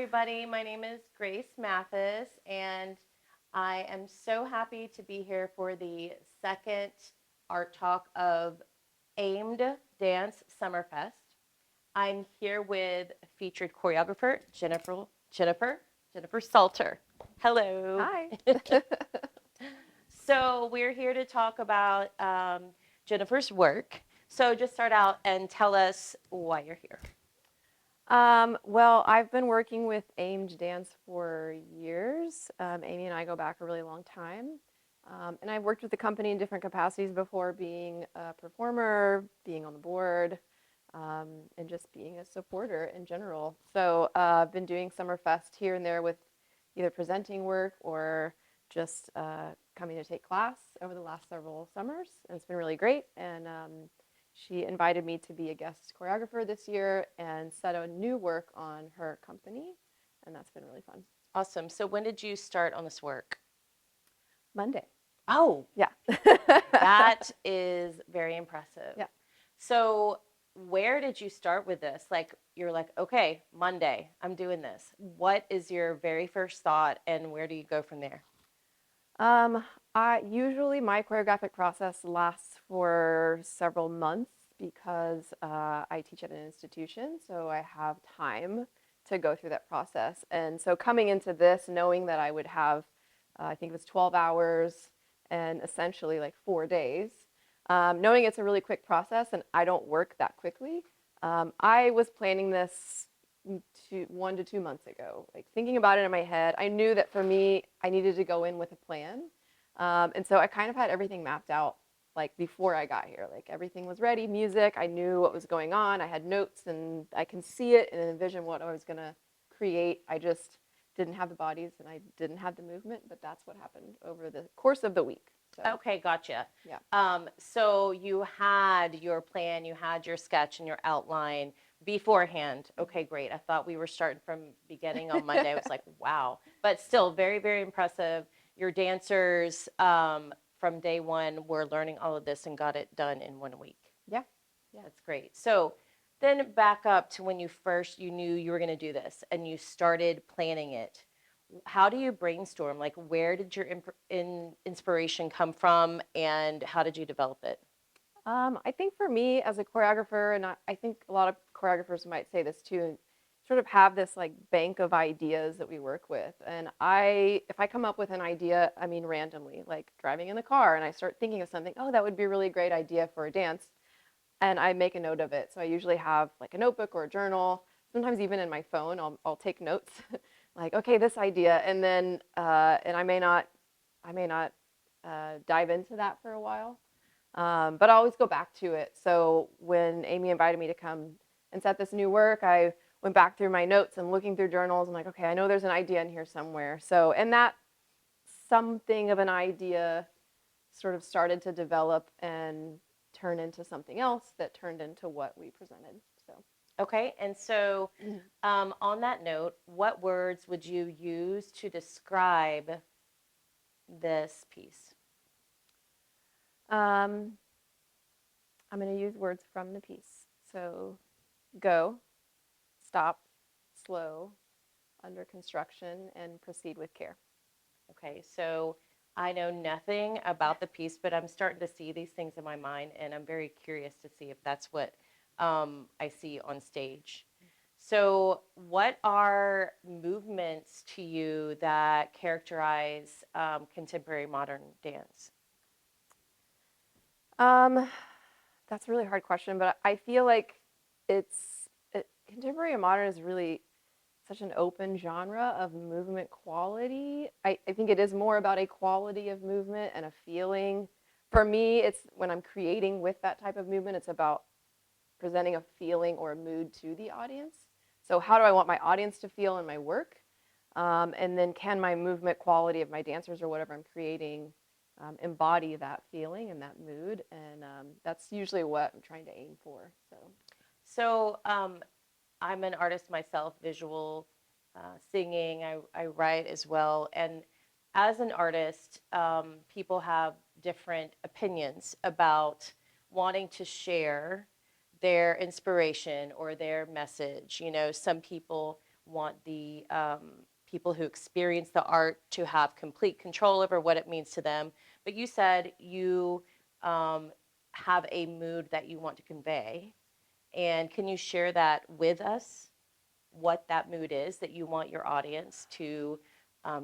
everybody. My name is Grace Mathis, and I am so happy to be here for the second art talk of Aimed Dance Summerfest. I'm here with featured choreographer Jennifer Salter. Hello. Hi. So we're here to talk about Jennifer's work. So just start out and tell us why you're here. Well, I've been working with Aimed Dance for years. Amy and I go back a really long time. And I've worked with the company in different capacities before, being a performer, being on the board, and just being a supporter in general. So I've been doing Summerfest here and there with either presenting work or just coming to take class over the last several summers. And it's been really great. And she invited me to be a guest choreographer this year and set a new work on her company, and that's been really fun. Awesome. So when did you start on this work? Monday. Oh, Yeah. that is very impressive. Yeah. So where did you start with this? Like you're like, okay, Monday, I'm doing this. What is your very first thought and where do you go from there? I usually my choreographic process lasts for several months because I teach at an institution, so I have time to go through that process. And so coming into this, knowing that I would have, I think it was 12 hours and essentially like 4 days, knowing it's a really quick process and I don't work that quickly, I was planning this 1 to 2 months ago, like thinking about it in my head. I knew that for me, I needed to go in with a plan. And so I kind of had everything mapped out like before I got here. Like everything was ready, music, I knew what was going on. I had notes and I can see it and envision what I was going to create. I just didn't have the bodies and I didn't have the movement, but that's what happened over the course of the week. So, Okay, gotcha. yeah. So you had your plan, you had your sketch and your outline beforehand. Okay, great. I thought we were starting from beginning on Monday. I was like, wow. But still very, very impressive. Your dancers from day one were learning all of this and got it done in 1 week. Yeah. Yeah. That's great. So then back up to when you knew you were going to do this and you started planning it. How do you brainstorm? Like, where did your inspiration come from, and how did you develop it? I think for me as a choreographer, and I think a lot of choreographers might say this too, sort of have this like bank of ideas that we work with. And if I come up with an idea, I mean randomly, like driving in the car, and I start thinking of something, oh, that would be a really great idea for a dance, and I make a note of it. So I usually have like a notebook or a journal. Sometimes even in my phone, I'll take notes, like okay, this idea, and then and I may not dive into that for a while. But I always go back to it. So when Amy invited me to come and set this new work, I went back through my notes and looking through journals. I'm like, okay, I know there's an idea in here somewhere. So, and that something of an idea sort of started to develop and turn into something else that turned into what we presented. So, Okay, and so on that note, what words would you use to describe this piece? um, I'm going to use words from the piece. So, go, stop, slow, under construction, and proceed with care. Okay, so I know nothing about the piece, but I'm starting to see these things in my mind, and I'm very curious to see if that's what I see on stage. So, what are movements to you that characterize contemporary modern dance? Um, that's a really hard question, but I feel like contemporary and modern is really such an open genre of movement quality. I think it is more about a quality of movement and a feeling. For me, it's when I'm creating with that type of movement, it's about presenting a feeling or a mood to the audience. So how do I want my audience to feel in my work? And then can my movement quality of my dancers or whatever I'm creating embody that feeling and that mood? And that's usually what I'm trying to aim for. So, I'm an artist myself, visual, singing, I write as well. And as an artist, people have different opinions about wanting to share their inspiration or their message. You know, some people want the people who experience the art to have complete control over what it means to them. But you said you have a mood that you want to convey. And can you share that with us? What that mood is that you want your audience to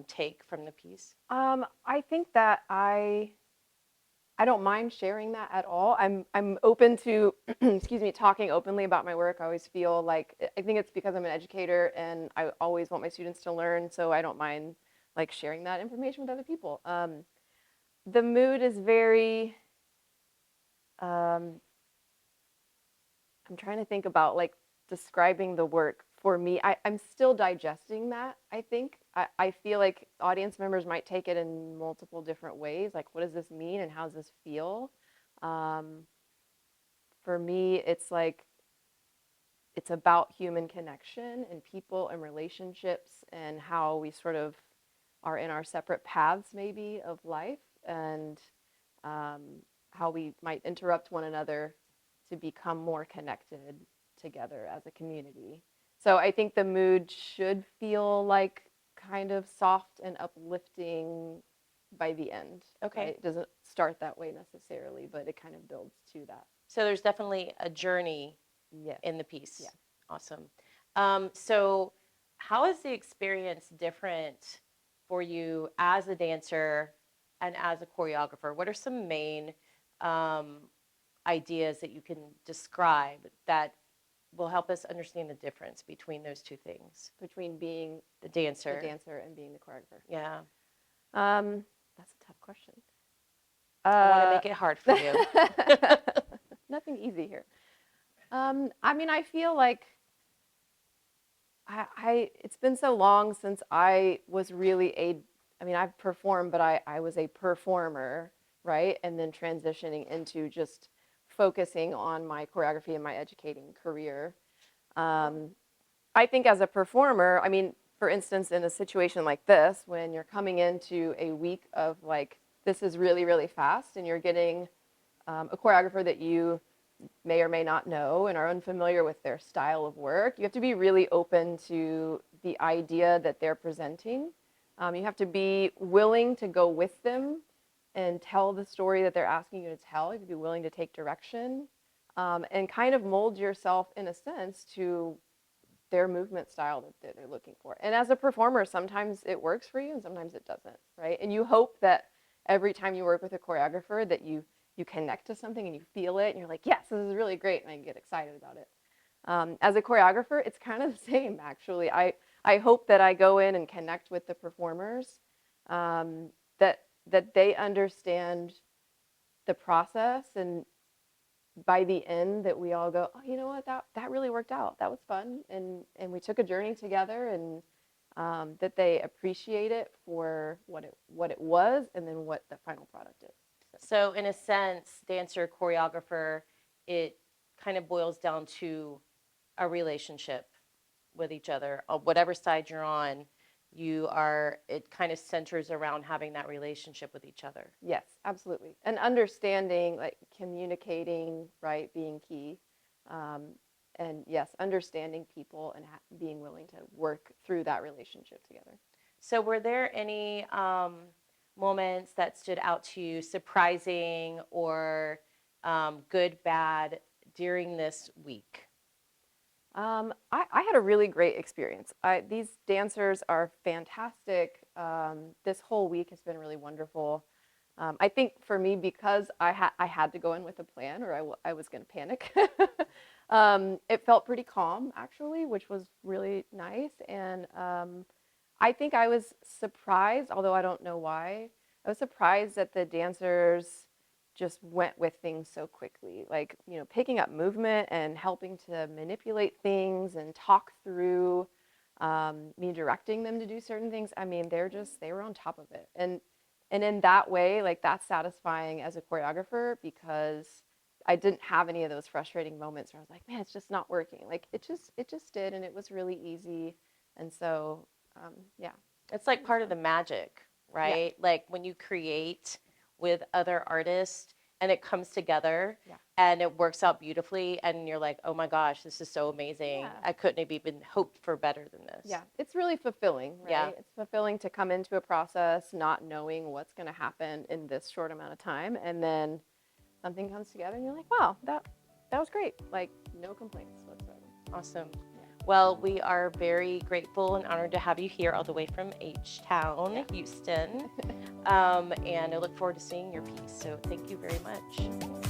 take from the piece? I think that I don't mind sharing that at all. I'm open to excuse me, talking openly about my work. I always feel like I think it's because I'm an educator and I always want my students to learn, so I don't mind like sharing that information with other people. The mood is very um, I'm trying to think about like describing the work for me. I'm still digesting that, I think. I feel like audience members might take it in multiple different ways. Like, what does this mean and how does this feel? Um, for me, it's like it's about human connection and people and relationships and how we sort of are in our separate paths, maybe, of life, and um, how we might interrupt one another to become more connected together as a community. So I think the mood should feel like kind of soft and uplifting by the end. Okay. Right? It doesn't start that way necessarily, but it kind of builds to that. So there's definitely a journey Yes. in the piece. Yeah. Awesome. So, how is the experience different for you as a dancer and as a choreographer? What are some main um, ideas that you can describe that will help us understand the difference between those two things? Between being The the dancer. dancer and being the choreographer. Yeah. That's a tough question. I want to make it hard for you. Nothing easy here. I mean, I feel like it's been so long since I was really I mean, I've performed, but I was a performer, right? And then transitioning into just focusing on my choreography and my educating career. Um, I think as a performer, I mean, for instance, in a situation like this, when you're coming into a week of like, this is really, really fast, and you're getting a choreographer that you may or may not know and are unfamiliar with their style of work, you have to be really open to the idea that they're presenting. You have to be willing to go with them and tell the story that they're asking you to tell. You have to be willing to take direction and kind of mold yourself in a sense to their movement style that they're looking for. And as a performer, sometimes it works for you and sometimes it doesn't, right? And you hope that every time you work with a choreographer that you connect to something and you feel it and you're like, yes, this is really great, and I get excited about it. As a choreographer, it's kind of the same, actually. I hope that I go in and connect with the performers, that they understand the process, and by the end that we all go, oh, you know what, that really worked out. That was fun, and we took a journey together, and that they appreciate it for what it was, and then what the final product is. So, in a sense, dancer, choreographer, it kind of boils down to a relationship with each other. Whatever side you're on, it kind of centers around having that relationship with each other. Yes, absolutely. And understanding, like communicating, right, being key. Um, and yes, understanding people and being willing to work through that relationship together. So, were there any moments that stood out to you, surprising or good, bad, during this week? I had a really great experience. These dancers are fantastic. This whole week has been really wonderful. I think for me, because I had to go in with a plan, or I was going to panic. It felt pretty calm, actually, which was really nice. And I think I was surprised, although I don't know why. I was surprised that the dancers just went with things so quickly, like, you know, picking up movement and helping to manipulate things and talk through me directing them to do certain things. I mean, they were on top of it. And in that way, like, that's satisfying as a choreographer, because I didn't have any of those frustrating moments where I was like, man, it's just not working. Like, it just did, and it was really easy. And so, yeah. It's like part of the magic, Yeah. right? Like when you create with other artists, and it comes together Yeah. and it works out beautifully. And you're like, oh my gosh, this is so amazing. Yeah. I couldn't have even hoped for better than this. Yeah, it's really fulfilling, right? Yeah. It's fulfilling to come into a process not knowing what's going to happen in this short amount of time, and then something comes together, and you're like, "Wow, that was great!" Like, no complaints whatsoever. Awesome. Yeah. Well, we are very grateful and honored to have you here all the way from H-Town, Yeah. Houston. And I look forward to seeing your piece. So thank you very much.